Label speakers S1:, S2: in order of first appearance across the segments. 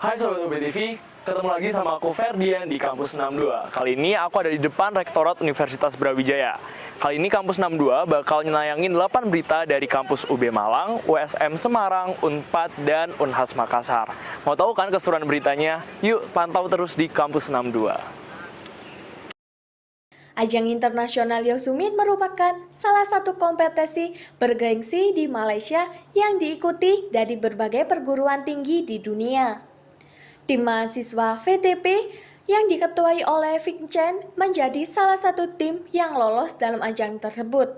S1: Hai Sobat UBTV, ketemu lagi sama aku Ferdian di Kampus 62. Kali ini aku ada di depan Rektorat Universitas Brawijaya. Kali ini Kampus 62 bakal nayangin 8 berita dari Kampus UB Malang, USM Semarang, Unpad, dan Unhas Makassar. Mau tahu kan keseruan beritanya? Yuk pantau terus di Kampus 62.
S2: Ajang internasional Yosemite merupakan salah satu kompetisi bergengsi di Malaysia yang diikuti dari berbagai perguruan tinggi di dunia. Tim mahasiswa VTP yang diketuai oleh Vincent menjadi salah satu tim yang lolos dalam ajang tersebut.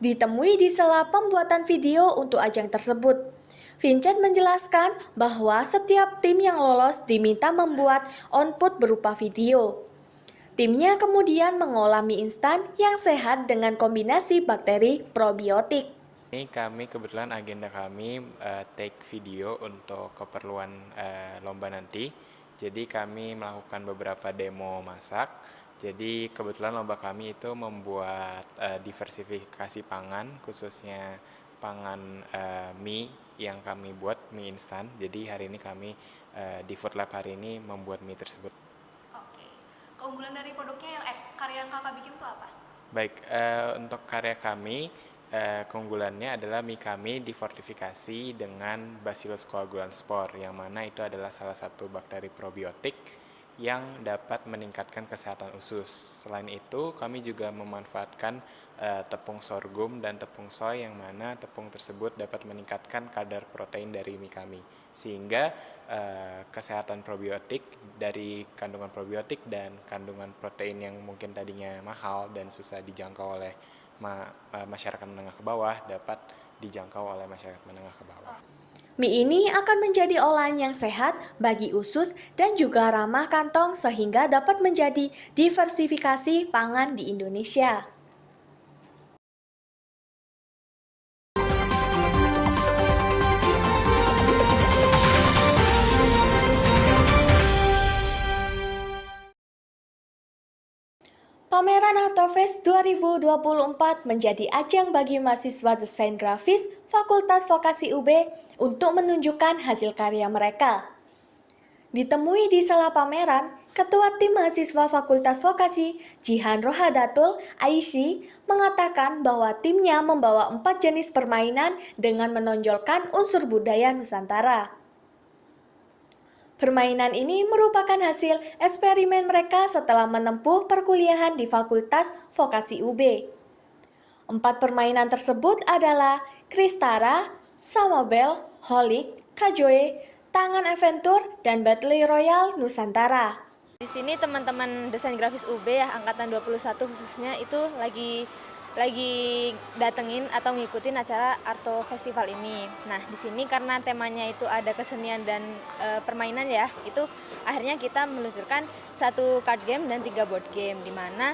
S2: Ditemui di sela pembuatan video untuk ajang tersebut, Vincent menjelaskan bahwa setiap tim yang lolos diminta membuat output berupa video. Timnya kemudian mengolah mie instan yang sehat dengan kombinasi bakteri probiotik.
S3: Ini kami kebetulan agenda kami take video untuk keperluan lomba nanti. Jadi kami melakukan beberapa demo masak. Jadi kebetulan lomba kami itu membuat diversifikasi pangan, khususnya pangan mie yang kami buat, mie instan. Jadi hari ini kami di Food Lab hari ini membuat mie tersebut.
S2: Oke, keunggulan dari produknya karya yang kakak bikin itu apa?
S3: Baik, untuk karya kami, keunggulannya adalah mie kami difortifikasi dengan Bacillus coagulans spore, yang mana itu adalah salah satu bakteri probiotik yang dapat meningkatkan kesehatan usus. Selain itu, kami juga memanfaatkan tepung sorghum dan tepung soy, yang mana tepung tersebut dapat meningkatkan kadar protein dari mie kami. Sehingga kesehatan probiotik dari kandungan probiotik dan kandungan protein yang mungkin tadinya mahal dan susah dijangkau oleh masyarakat menengah ke bawah dapat dijangkau oleh masyarakat menengah ke bawah.
S2: Mie ini akan menjadi olahan yang sehat bagi usus dan juga ramah kantong sehingga dapat menjadi diversifikasi pangan di Indonesia. Pameran Artofest 2024 menjadi ajang bagi mahasiswa desain grafis Fakultas Vokasi UB untuk menunjukkan hasil karya mereka. Ditemui di sela pameran, Ketua Tim Mahasiswa Fakultas Vokasi, Jihan Rohadatul Aishi, mengatakan bahwa timnya membawa 4 jenis permainan dengan menonjolkan unsur budaya Nusantara. Permainan ini merupakan hasil eksperimen mereka setelah menempuh perkuliahan di Fakultas Vokasi UB. 4 permainan tersebut adalah Kristara, Samobel, Holik, Kajoe, Tangan Adventure, dan Battle Royale Nusantara.
S4: Di sini teman-teman desain grafis UB ya, angkatan 21 khususnya itu lagi datengin atau ngikutin acara Arto Festival ini. Nah, di sini karena temanya itu ada kesenian dan permainan ya, itu akhirnya kita meluncurkan 1 card game dan 3 board game, di mana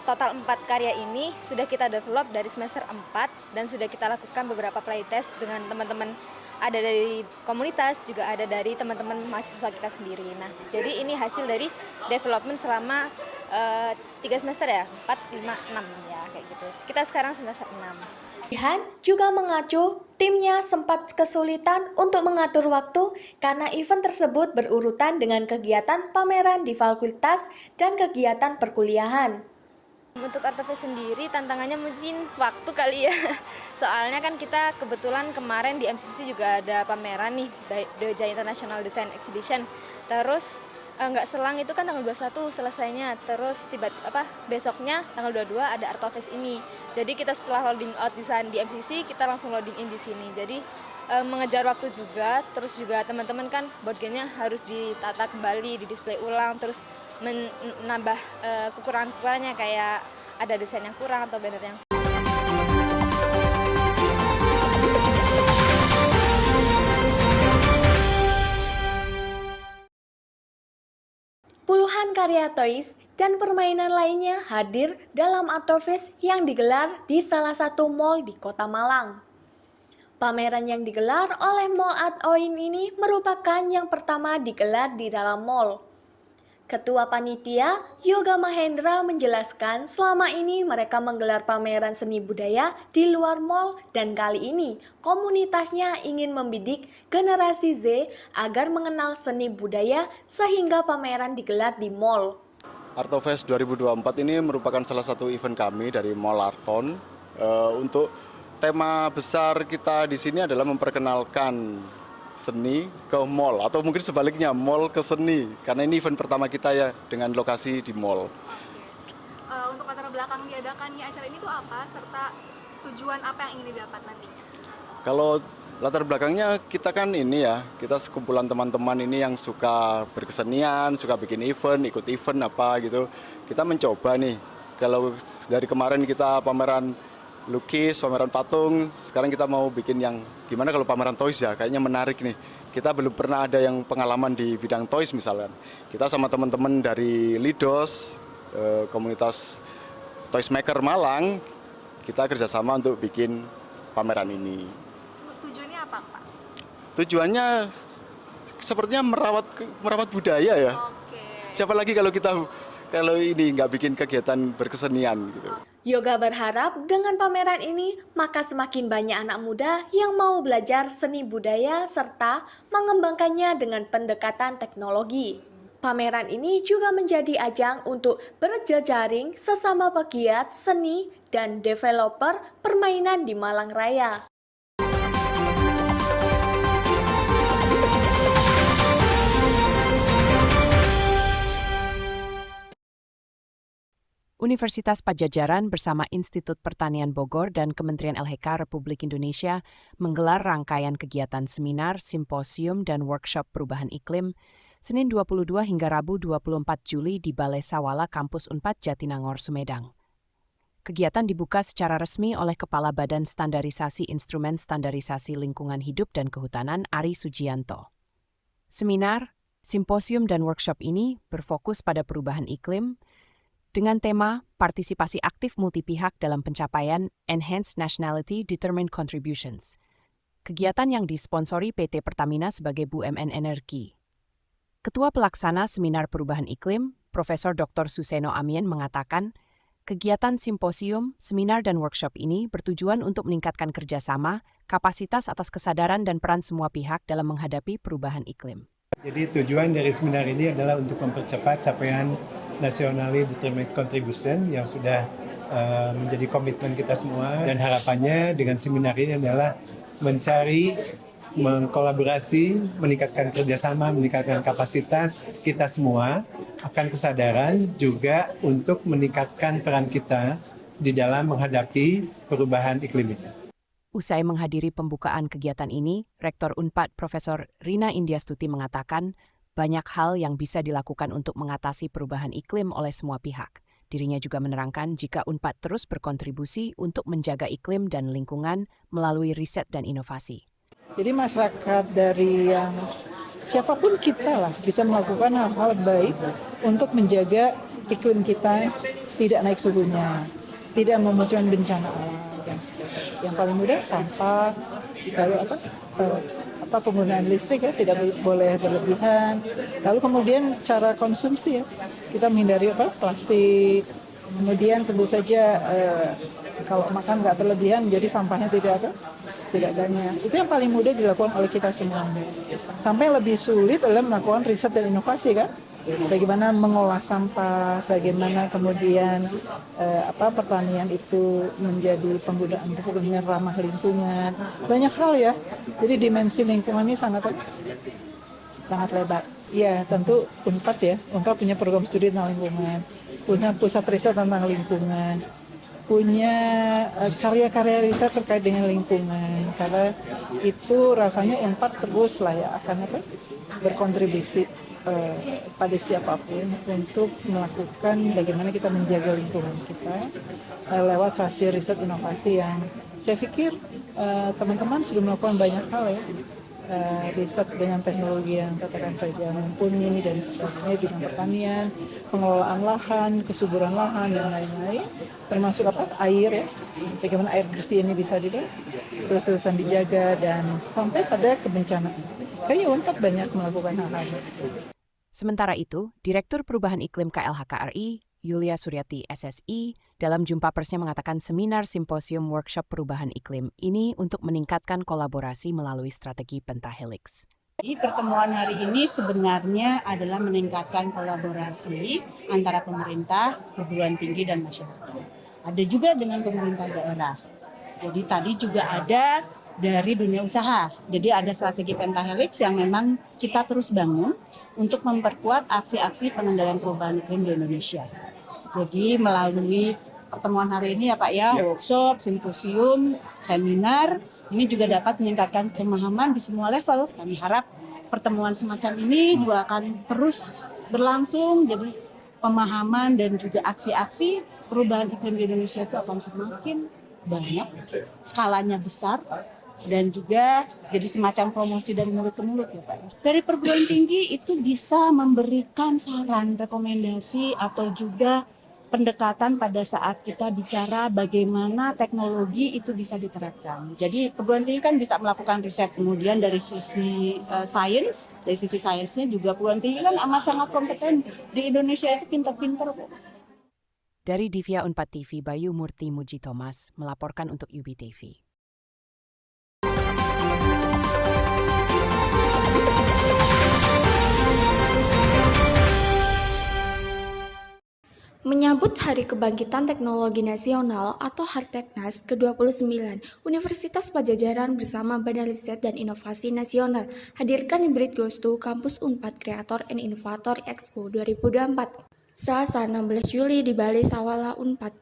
S4: total 4 karya ini sudah kita develop dari semester 4 dan sudah kita lakukan beberapa playtest dengan teman-teman, ada dari komunitas, juga ada dari teman-teman mahasiswa kita sendiri. Nah, jadi ini hasil dari development selama 3 semester ya, 4, 5, 6 ya, kayak gitu. Kita sekarang semester 6.
S2: Jihan juga mengacu timnya sempat kesulitan untuk mengatur waktu karena event tersebut berurutan dengan kegiatan pameran di fakultas dan kegiatan perkuliahan.
S4: Untuk Artofest sendiri tantangannya mungkin waktu kali ya. Soalnya kan kita kebetulan kemarin di MCC juga ada pameran nih, Doja International Design Exhibition. Terus nggak selang itu kan tanggal 21 selesainya. Terus besoknya tanggal 22 ada Artofest ini. Jadi kita setelah loading out desain di MCC, kita langsung loading in di sini. Jadi mengejar waktu juga, terus juga teman-teman kan board game-nya harus ditata kembali, didisplay ulang, terus menambah kekurangan-kekurangannya kayak ada desain yang kurang atau banner yang
S2: Puluhan karya toys dan permainan lainnya hadir dalam Artofest yang digelar di salah satu mall di Kota Malang. Pameran yang digelar oleh Mall Art Oin ini merupakan yang pertama digelar di dalam mall. Ketua Panitia, Yoga Mahendra menjelaskan selama ini mereka menggelar pameran seni budaya di luar mall dan kali ini komunitasnya ingin membidik generasi Z agar mengenal seni budaya sehingga pameran digelar di mall.
S5: Artofest 2024 ini merupakan salah satu event kami dari Mall Arton. Untuk tema besar kita di sini adalah memperkenalkan seni ke mall atau mungkin sebaliknya mall ke seni karena ini event pertama kita ya dengan lokasi di mall.
S6: Untuk latar belakang diadakannya acara ini tuh apa serta tujuan apa yang ingin didapat nantinya?
S5: Kalau latar belakangnya kita kan ini ya, kita sekumpulan teman-teman ini yang suka berkesenian, suka bikin event, ikut event apa gitu. Kita mencoba nih, kalau dari kemarin kita pameran lukis, pameran patung, sekarang kita mau bikin yang gimana kalau pameran toys ya, kayaknya menarik nih. Kita belum pernah ada yang pengalaman di bidang toys misalkan. Kita sama teman-teman dari Lidos, komunitas Toys Maker Malang, kita kerjasama untuk bikin pameran ini.
S6: Tujuannya apa, Pak?
S5: Tujuannya sepertinya merawat budaya ya.
S6: Oke.
S5: Siapa lagi kalau ini nggak bikin kegiatan berkesenian gitu.
S2: Yoga berharap dengan pameran ini maka semakin banyak anak muda yang mau belajar seni budaya serta mengembangkannya dengan pendekatan teknologi. Pameran ini juga menjadi ajang untuk berjejaring sesama pegiat seni dan developer permainan di Malang Raya.
S7: Universitas Padjadjaran bersama Institut Pertanian Bogor dan Kementerian LHK Republik Indonesia menggelar rangkaian kegiatan seminar, simposium, dan workshop perubahan iklim Senin 22 hingga Rabu 24 Juli di Balai Sawala Kampus Unpad Jatinangor, Sumedang. Kegiatan dibuka secara resmi oleh Kepala Badan Standarisasi Instrumen Standarisasi Lingkungan Hidup dan Kehutanan Ari Sujianto. Seminar, simposium, dan workshop ini berfokus pada perubahan iklim, dengan tema partisipasi aktif multipihak dalam pencapaian Enhanced Nationality Determined Contributions. Kegiatan yang disponsori PT Pertamina sebagai BUMN Energi. Ketua Pelaksana Seminar Perubahan Iklim, Profesor Dr. Suseno Amien mengatakan, kegiatan simposium, seminar, dan workshop ini bertujuan untuk meningkatkan kerjasama, kapasitas atas kesadaran dan peran semua pihak dalam menghadapi perubahan iklim.
S8: Jadi tujuan dari seminar ini adalah untuk mempercepat capaian Nationally Determined Contribution yang sudah menjadi komitmen kita semua, dan harapannya dengan seminar ini adalah mencari, mengkolaborasi, meningkatkan kerjasama, meningkatkan kapasitas kita semua, akan kesadaran juga untuk meningkatkan peran kita di dalam menghadapi perubahan iklim ini.
S7: Usai menghadiri pembukaan kegiatan ini, Rektor Unpad Profesor Rina Indiastuti mengatakan banyak hal yang bisa dilakukan untuk mengatasi perubahan iklim oleh semua pihak. Dirinya juga menerangkan jika Unpad terus berkontribusi untuk menjaga iklim dan lingkungan melalui riset dan inovasi.
S9: Jadi masyarakat dari yang siapapun kita lah bisa melakukan hal-hal baik untuk menjaga iklim kita tidak naik suhunya, tidak memunculkan bencana alam. Yang paling mudah sampah, lalu penggunaan listrik ya tidak boleh berlebihan. Lalu kemudian cara konsumsi ya, kita menghindari plastik. Kemudian tentu saja kalau makan nggak berlebihan, jadi sampahnya tidak banyak. Itu yang paling mudah dilakukan oleh kita semua. Sampai lebih sulit adalah melakukan riset dan inovasi kan. Bagaimana mengolah sampah, bagaimana kemudian pertanian itu menjadi penggunaan pupuk yang ramah lingkungan. Banyak hal ya. Jadi dimensi lingkungan ini sangat lebar. Ya tentu Unpad ya. Unpad punya program studi tentang lingkungan, punya pusat riset tentang lingkungan, punya karya-karya riset terkait dengan lingkungan. Karena itu rasanya Unpad terus lah ya akan berkontribusi pada siapapun untuk melakukan bagaimana kita menjaga lingkungan kita lewat hasil riset inovasi yang saya pikir teman-teman sudah melakukan banyak hal ya. Riset dengan teknologi yang katakan saja mumpuni dan sebagainya, bidang pertanian, pengelolaan lahan, kesuburan lahan dan lain-lain, termasuk air ya, bagaimana air bersih ini bisa terus-terusan dijaga dan sampai pada kebencanaan. Kayaknya Unpad banyak melakukan hal-hal.
S7: Sementara itu, Direktur Perubahan Iklim KLHK-RI, Yulia Suryati SSI, dalam jumpa persnya mengatakan seminar simposium workshop perubahan iklim ini untuk meningkatkan kolaborasi melalui strategi pentahelix.
S10: Jadi pertemuan hari ini sebenarnya adalah meningkatkan kolaborasi antara pemerintah, perguruan tinggi, dan masyarakat. Ada juga dengan pemerintah daerah. Jadi tadi juga ada dari dunia usaha. Jadi ada strategi pentahelix yang memang kita terus bangun untuk memperkuat aksi-aksi pengendalian perubahan iklim di Indonesia. Jadi melalui pertemuan hari ini ya Pak ya, workshop, simposium, seminar, ini juga dapat meningkatkan pemahaman di semua level. Kami harap pertemuan semacam ini juga akan terus berlangsung, jadi pemahaman dan juga aksi-aksi perubahan iklim di Indonesia itu akan semakin banyak, skalanya besar, dan juga jadi semacam promosi dari mulut ke mulut ya Pak. Dari perguruan tinggi itu bisa memberikan saran, rekomendasi, atau juga pendekatan pada saat kita bicara bagaimana teknologi itu bisa diterapkan. Jadi perguruan tinggi kan bisa melakukan riset, kemudian dari sisi sains, dari sisi sainsnya juga perguruan tinggi kan amat sangat kompeten. Di Indonesia itu pintar-pintar kok.
S7: Dari Divya Unpad TV, Bayu Murti Muji Thomas melaporkan untuk UB TV.
S2: Menyambut Hari Kebangkitan Teknologi Nasional atau Harteknas ke-29, Universitas Padjadjaran bersama Badan Riset dan Inovasi Nasional hadirkan Hybrid Goes to Kampus Unpad Creator and Innovator Expo 2024. Selasa 16 Juli di Balai Sawala Unpad.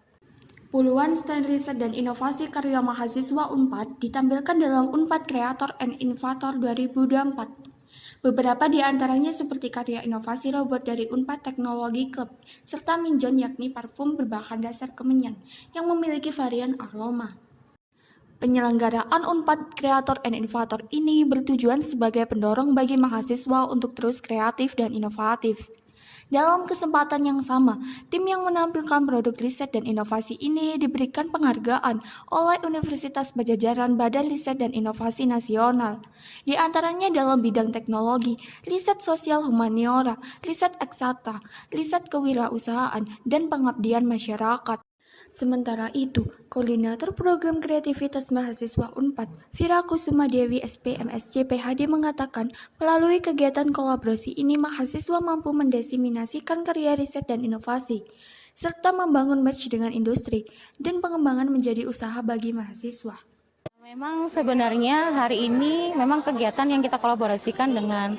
S2: Puluhan stand riset dan inovasi karya mahasiswa Unpad ditampilkan dalam Unpad Creator and Innovator 2024. Beberapa di antaranya seperti karya inovasi robot dari Unpad Teknologi Club, serta Minjon yakni parfum berbahan dasar kemenyan yang memiliki varian aroma. Penyelenggaraan Unpad Creator and Innovator ini bertujuan sebagai pendorong bagi mahasiswa untuk terus kreatif dan inovatif. Dalam kesempatan yang sama, tim yang menampilkan produk riset dan inovasi ini diberikan penghargaan oleh Universitas Padjadjaran Badan Riset dan Inovasi Nasional. Di antaranya dalam bidang teknologi, riset sosial humaniora, riset eksakta, riset kewirausahaan, dan pengabdian masyarakat. Sementara itu, Koordinator Program Kreativitas Mahasiswa Unpad, Vira Kusuma Dewi SPMSC PhD mengatakan, melalui kegiatan kolaborasi ini mahasiswa mampu mendiseminasikan karya riset dan inovasi, serta membangun merge dengan industri, dan pengembangan menjadi usaha bagi mahasiswa.
S11: Memang sebenarnya hari ini memang kegiatan yang kita kolaborasikan dengan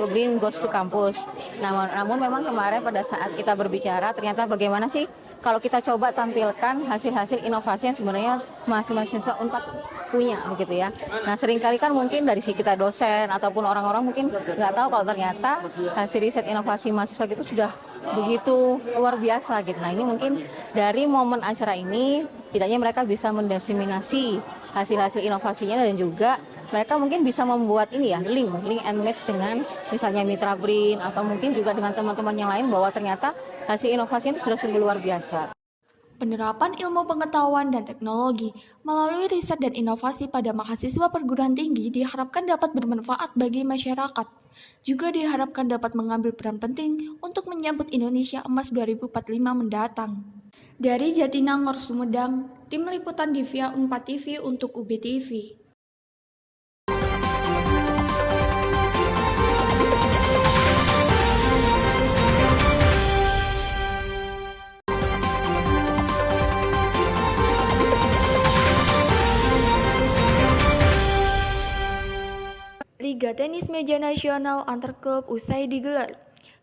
S11: Green Goes to Campus. Namun memang kemarin pada saat kita berbicara ternyata bagaimana sih kalau kita coba tampilkan hasil-hasil inovasi yang sebenarnya mahasiswa Unpad punya begitu ya. Nah seringkali kan mungkin dari si kita dosen ataupun orang-orang mungkin nggak tahu kalau ternyata hasil riset inovasi mahasiswa itu sudah begitu luar biasa gitu. Nah ini mungkin dari momen acara ini tidaknya mereka bisa mendiseminasi hasil-hasil inovasinya dan juga mereka mungkin bisa membuat ini ya link and match dengan misalnya Mitra BRIN atau mungkin juga dengan teman-teman yang lain bahwa ternyata hasil inovasi itu sudah sungguh luar biasa.
S2: Penerapan ilmu pengetahuan dan teknologi melalui riset dan inovasi pada mahasiswa perguruan tinggi diharapkan dapat bermanfaat bagi masyarakat. Juga diharapkan dapat mengambil peran penting untuk menyambut Indonesia Emas 2045 mendatang. Dari Jatinangor, Sumedang, Tim Liputan Divya Unpad TV untuk UB TV. Liga Tenis Meja Nasional Antar Klub usai digelar.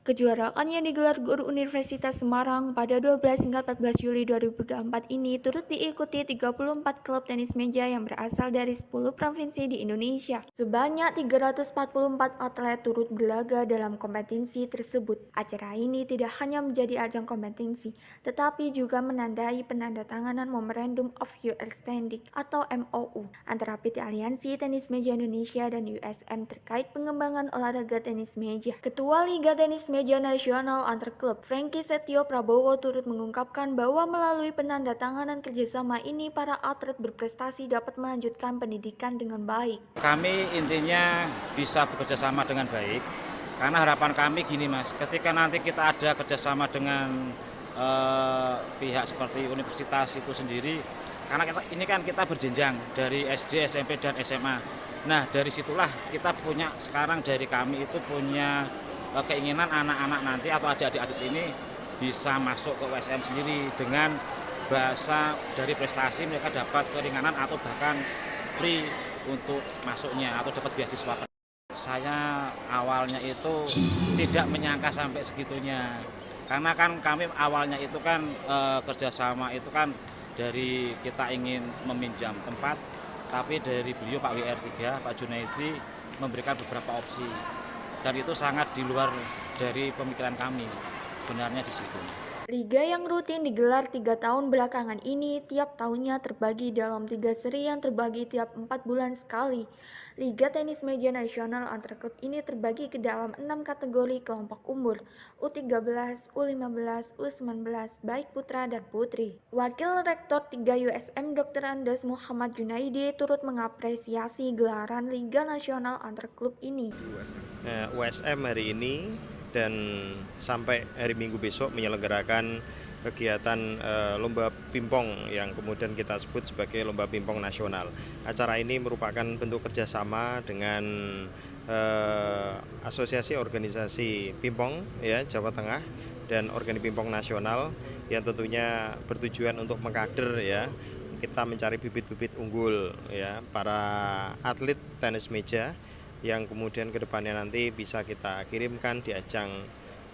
S2: Kejuaraan yang digelar Guru Universitas Semarang pada 12 hingga 14 Juli 2024 ini turut diikuti 34 klub tenis meja yang berasal dari 10 provinsi di Indonesia. Sebanyak 344 atlet turut berlaga dalam kompetisi tersebut. Acara ini tidak hanya menjadi ajang kompetisi, tetapi juga menandai penandatanganan Memorandum of Understanding atau MOU antara PT Aliansi Tenis Meja Indonesia dan USM terkait pengembangan olahraga tenis meja. Ketua Liga Tenis Meja Nasional Antar Klub, Franky Setio Prabowo turut mengungkapkan bahwa melalui penandatanganan kerjasama ini para atlet berprestasi dapat melanjutkan pendidikan dengan baik.
S12: Kami intinya bisa bekerja sama dengan baik Karena harapan kami gini Mas, ketika nanti kita ada kerjasama dengan pihak seperti universitas itu sendiri, karena ini kan kita berjenjang dari SD, SMP, dan SMA. Nah dari situlah kita punya, sekarang dari kami itu punya keinginan anak-anak nanti atau adik-adik ini bisa masuk ke USM sendiri dengan bahasa dari prestasi mereka dapat keringanan atau bahkan free untuk masuknya atau dapat beasiswa. Saya awalnya itu tidak menyangka sampai segitunya, karena kan kami awalnya itu kan kerjasama itu kan dari kita ingin meminjam tempat, tapi dari beliau Pak WR3, Pak Junaidi memberikan beberapa opsi, dan itu sangat di luar dari pemikiran kami, benarnya di situ.
S2: Liga yang rutin digelar 3 tahun belakangan ini tiap tahunnya terbagi dalam 3 seri yang terbagi tiap 4 bulan sekali. Liga Tenis Meja Nasional antar klub ini terbagi ke dalam 6 kategori kelompok umur, U13, U15, U19, baik putra dan putri. Wakil Rektor 3 USM Dr. Andes Muhammad Junaidi turut mengapresiasi gelaran Liga Nasional antar klub ini.
S13: USM hari ini dan sampai hari Minggu besok menyelenggarakan kegiatan lomba pingpong yang kemudian kita sebut sebagai lomba pingpong nasional. Acara ini merupakan bentuk kerjasama dengan asosiasi organisasi pingpong ya Jawa Tengah dan organisasi pingpong nasional yang tentunya bertujuan untuk mengkader ya, kita mencari bibit-bibit unggul ya para atlet tenis meja yang kemudian ke depannya nanti bisa kita kirimkan di ajang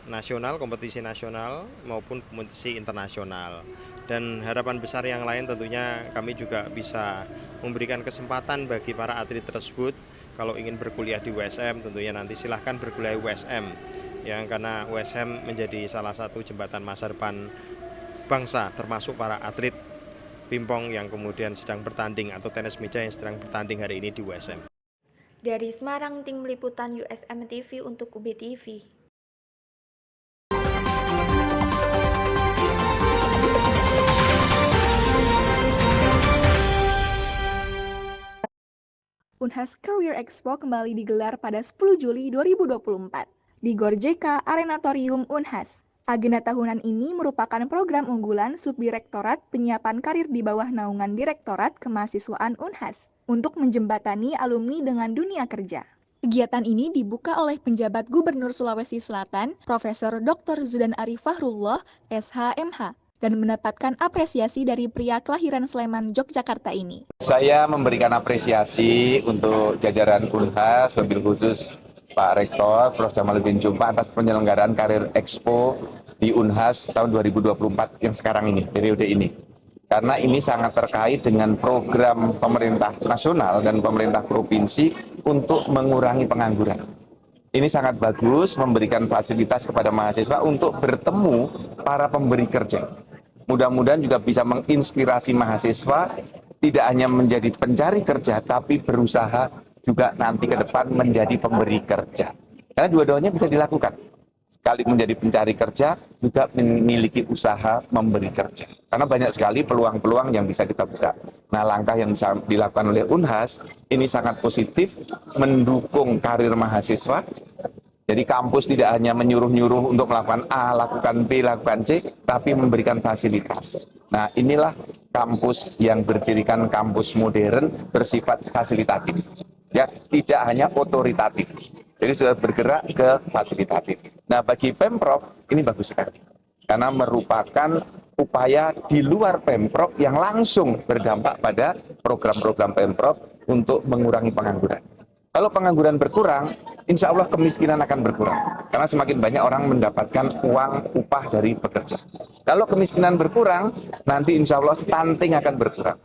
S13: nasional, kompetisi nasional maupun kompetisi internasional. Dan harapan besar yang lain tentunya kami juga bisa memberikan kesempatan bagi para atlet tersebut kalau ingin berkuliah di USM, tentunya nanti silahkan berkuliah di USM yang karena USM menjadi salah satu jembatan masa depan bangsa, termasuk para atlet pingpong yang kemudian sedang bertanding atau tenis meja yang sedang bertanding hari ini di USM.
S2: Dari Semarang, tim liputan USM TV untuk UB TV.
S6: Unhas Career Expo kembali digelar pada 10 Juli 2024 di GOR JK Arenatorium Unhas. Agenda tahunan ini merupakan program unggulan Subdirektorat Penyiapan Karir di bawah naungan Direktorat Kemahasiswaan Unhas untuk menjembatani alumni dengan dunia kerja. Kegiatan ini dibuka oleh penjabat Gubernur Sulawesi Selatan, Profesor Dr. Zudan Arif Fahrullah, SHMH, dan mendapatkan apresiasi dari pria kelahiran Sleman, Yogyakarta ini.
S14: Saya memberikan apresiasi untuk jajaran Unhas, wabil khusus Pak Rektor, Prof. Jamaluddin Jumpa atas penyelenggaraan Karir Expo di Unhas tahun 2024 yang sekarang ini, periode ini. Karena ini sangat terkait dengan program pemerintah nasional dan pemerintah provinsi untuk mengurangi pengangguran. Ini sangat bagus, memberikan fasilitas kepada mahasiswa untuk bertemu para pemberi kerja. Mudah-mudahan juga bisa menginspirasi mahasiswa tidak hanya menjadi pencari kerja, tapi berusaha juga nanti ke depan menjadi pemberi kerja. Karena dua-duanya bisa dilakukan. Sekali menjadi pencari kerja, juga memiliki usaha memberi kerja. Karena banyak sekali peluang-peluang yang bisa kita buka. Nah, langkah yang bisa dilakukan oleh Unhas ini sangat positif, mendukung karir mahasiswa. Jadi kampus tidak hanya menyuruh-nyuruh untuk melakukan A, lakukan B, lakukan C, tapi memberikan fasilitas. Nah, inilah kampus yang bercirikan kampus modern bersifat fasilitatif. Ya, tidak hanya otoritatif. Jadi sudah bergerak ke fasilitatif. Nah, bagi Pemprov ini bagus sekali. Karena merupakan upaya di luar Pemprov yang langsung berdampak pada program-program Pemprov untuk mengurangi pengangguran. Kalau pengangguran berkurang, insya Allah kemiskinan akan berkurang. Karena semakin banyak orang mendapatkan uang upah dari pekerja. Kalau kemiskinan berkurang, nanti insya Allah stunting akan berkurang.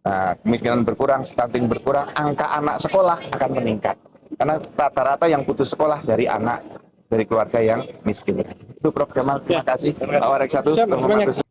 S14: Nah, kemiskinan berkurang, stunting berkurang, angka anak sekolah akan meningkat. Karena rata-rata yang putus sekolah dari anak, dari keluarga yang miskin. Itu Prof. Jamal, terima kasih.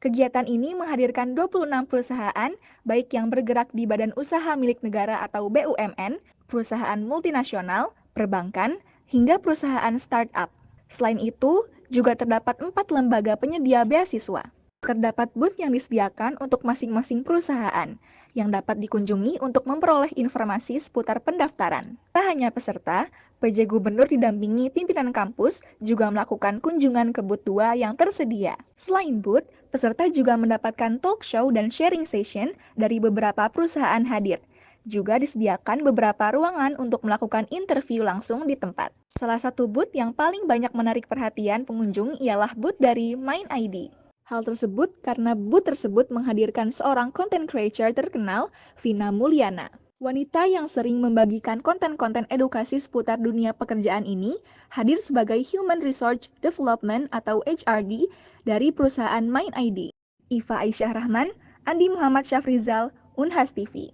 S6: Kegiatan ini menghadirkan 26 perusahaan, baik yang bergerak di badan usaha milik negara atau BUMN, perusahaan multinasional, perbankan, hingga perusahaan startup. Selain itu, juga terdapat 4 lembaga penyedia beasiswa. Terdapat booth yang disediakan untuk masing-masing perusahaan yang dapat dikunjungi untuk memperoleh informasi seputar pendaftaran. Tak hanya peserta, PJ Gubernur didampingi pimpinan kampus juga melakukan kunjungan ke booth 2 yang tersedia. Selain booth, peserta juga mendapatkan talk show dan sharing session dari beberapa perusahaan hadir. Juga disediakan beberapa ruangan untuk melakukan interview langsung di tempat. Salah satu booth yang paling banyak menarik perhatian pengunjung ialah booth dari MindID. Hal tersebut karena booth tersebut menghadirkan seorang content creator terkenal, Vina Mulyana. Wanita yang sering membagikan konten-konten edukasi seputar dunia pekerjaan ini hadir sebagai Human Resource Development atau HRD dari perusahaan MindID. Iva Aisyah Rahman, Andi Muhammad Syafrizal, Unhas TV.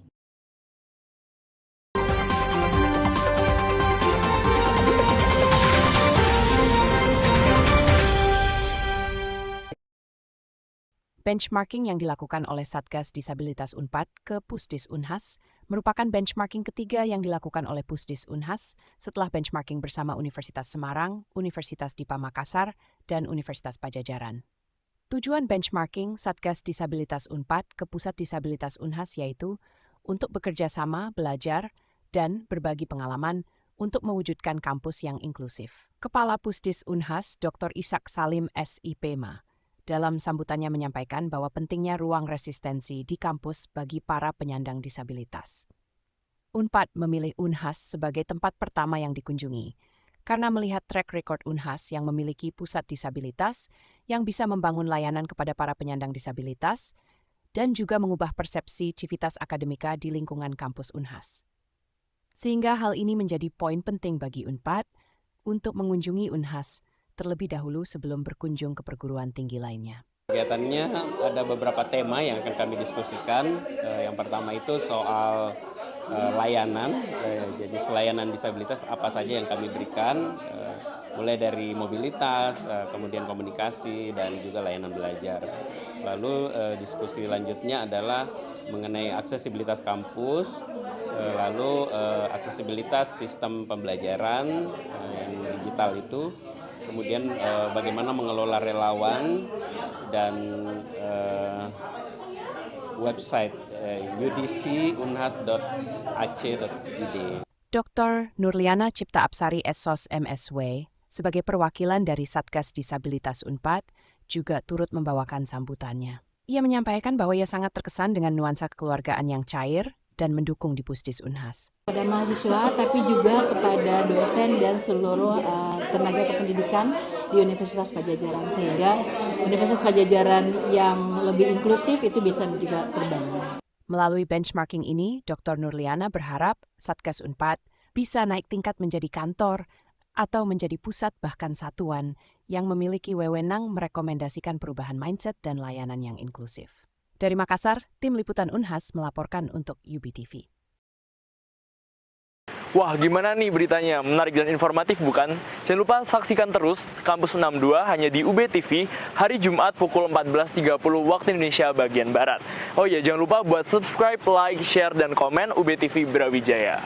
S7: Benchmarking yang dilakukan oleh Satgas Disabilitas Unpad ke Pusdis Unhas merupakan benchmarking ketiga yang dilakukan oleh Pusdis Unhas setelah benchmarking bersama Universitas Semarang, Universitas Dipa Makassar, dan Universitas Padjadjaran. Tujuan benchmarking Satgas Disabilitas Unpad ke Pusat Disabilitas Unhas yaitu untuk bekerja sama, belajar, dan berbagi pengalaman untuk mewujudkan kampus yang inklusif. Kepala Pusdis Unhas, Dr. Ishak Salim SIPMA, dalam sambutannya menyampaikan bahwa pentingnya ruang resistensi di kampus bagi para penyandang disabilitas. Unpad memilih Unhas sebagai tempat pertama yang dikunjungi, karena melihat track record Unhas yang memiliki pusat disabilitas yang bisa membangun layanan kepada para penyandang disabilitas dan juga mengubah persepsi civitas akademika di lingkungan kampus Unhas. Sehingga hal ini menjadi poin penting bagi Unpad untuk mengunjungi Unhas terlebih dahulu sebelum berkunjung ke perguruan tinggi lainnya.
S15: Kegiatannya ada beberapa tema yang akan kami diskusikan. Yang pertama itu soal layanan, jadi layanan disabilitas apa saja yang kami berikan, mulai dari mobilitas, kemudian komunikasi, dan juga layanan belajar. Lalu diskusi lanjutnya adalah mengenai aksesibilitas kampus, lalu aksesibilitas sistem pembelajaran yang digital itu, kemudian bagaimana mengelola relawan dan website udc.unhas.ac.id.
S7: Dr. Nurliana Cipta Apsari SSOS MSW sebagai perwakilan dari Satgas Disabilitas Unpad juga turut membawakan sambutannya. Ia menyampaikan bahwa ia sangat terkesan dengan nuansa kekeluargaan yang cair dan mendukung di Pusdis Unhas.
S10: Pada mahasiswa, tapi juga kepada dosen dan seluruh tenaga kependidikan di Universitas Padjadjaran, sehingga Universitas Padjadjaran yang lebih inklusif itu bisa juga terbangun.
S7: Melalui benchmarking ini, Dr. Nurliana berharap Satgas Unpad bisa naik tingkat menjadi kantor atau menjadi pusat bahkan satuan yang memiliki wewenang merekomendasikan perubahan mindset dan layanan yang inklusif. Dari Makassar, tim liputan Unhas melaporkan untuk UBTV.
S1: Wah, gimana nih beritanya? Menarik dan informatif bukan? Jangan lupa saksikan terus Kampus 62 hanya di UBTV hari Jumat pukul 14.30 waktu Indonesia bagian Barat. Oh iya, jangan lupa buat subscribe, like, share, dan komen UBTV Brawijaya.